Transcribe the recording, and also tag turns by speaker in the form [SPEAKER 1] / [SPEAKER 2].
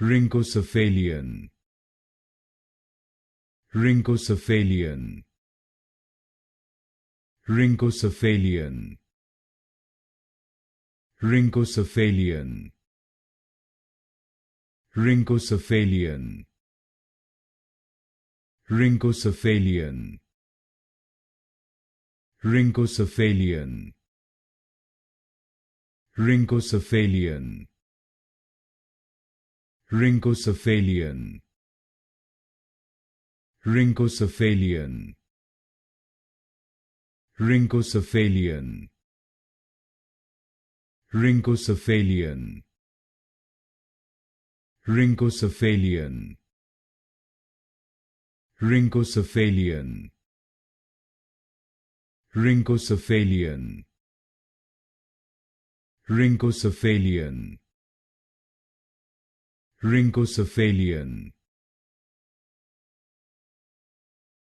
[SPEAKER 1] Rhynchocephalian, Rhynchocephalian, Rhynchocephalian, Rhynchocephalian, Rhynchocephalian, Rhynchocephalian, Rhynchocephalian, Rhynchocephalian, Rhynchocephalian, Rhynchocephalian, Rhynchocephalian, Rhynchocephalian, Rhynchocephalian, Rhynchocephalian, Rhynchocephalian, Rhynchocephalian, Rhynchocephalian,